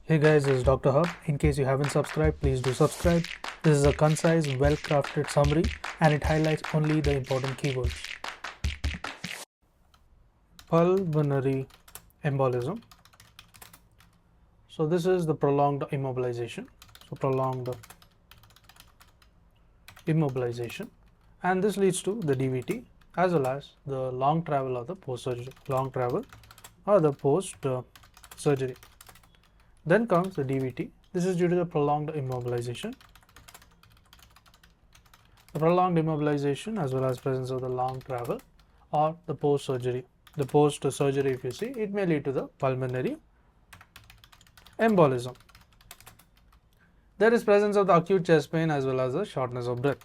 Hey guys, this is Dr. Hub. In case you haven't subscribed, please do subscribe. This is a concise, well-crafted summary and it highlights only the important keywords. Pulmonary embolism. So this is the prolonged immobilization. And this leads to the DVT as well as the long travel or the post-surgery. Surgery. Then comes the DVT. This is due to the prolonged immobilization. The prolonged immobilization as well as presence of the long travel or the post-surgery. The post-surgery, if you see, it may lead to the pulmonary embolism. There is presence of the acute chest pain as well as the shortness of breath.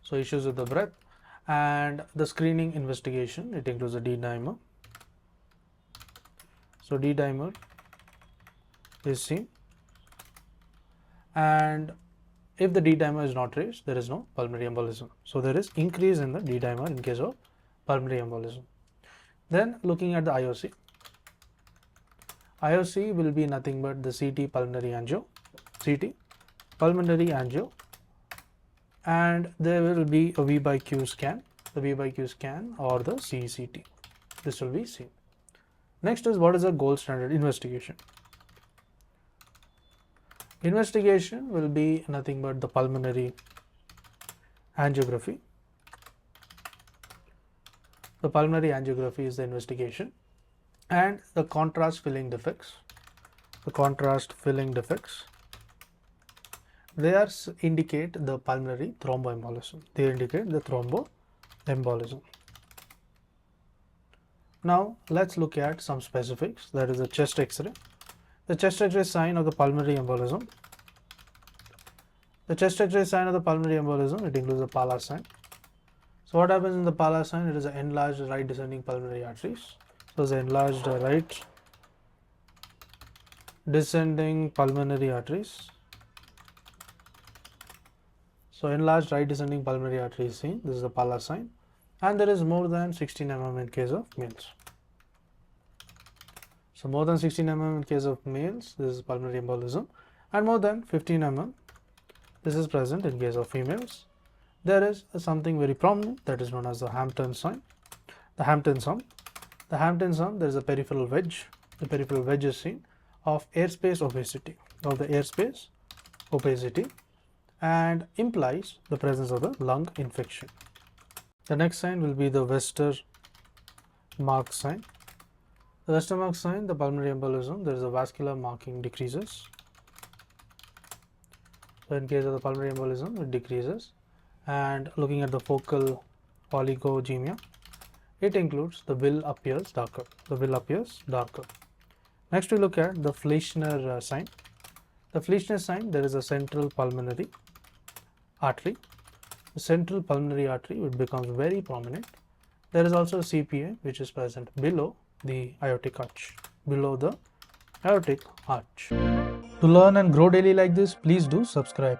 So issues with the breath and the screening investigation. It includes a D-dimer. So D-dimer is seen, and if the D-dimer is not raised, there is no pulmonary embolism. So there is increase in the D-dimer in case of pulmonary embolism. Then looking at the IOC. IOC will be nothing but the CT pulmonary angio, and there will be a V/Q scan, or the CECT. This will be seen. Next is what is a gold standard investigation. Investigation will be nothing but the pulmonary angiography. The pulmonary angiography is the investigation, and the contrast filling defects. They indicate the pulmonary thromboembolism. Now let's look at some specifics. That is the chest X-ray. The chest X-ray sign of the pulmonary embolism. It includes the PLAB sign. So what happens in the PLAB sign? It is an enlarged right descending pulmonary arteries. So the enlarged right descending pulmonary arteries. So enlarged right descending pulmonary artery is seen. This is the PLAB sign, and there is more than 16 mm in case of males. So more than 16 mm in case of males, this is pulmonary embolism, and more than 15 mm, this is present in case of females. There is something very prominent that is known as the Hampton sign. The Hampton sum, there is a peripheral wedge. The peripheral wedge is seen of airspace opacity, and implies the presence of the lung infection. The next sign will be the Westermarck sign. The Westermarck sign, the pulmonary embolism, there is a vascular marking decreases. So in case of the pulmonary embolism, it decreases. And looking at the focal oligogemia, it includes the will appears darker. Next we look at the Fleischner sign. The Fleischner sign, there is a central pulmonary artery. The central pulmonary artery would becomes very prominent. There is also a CPA which is present below the aortic arch. To learn and grow daily like this, please do subscribe.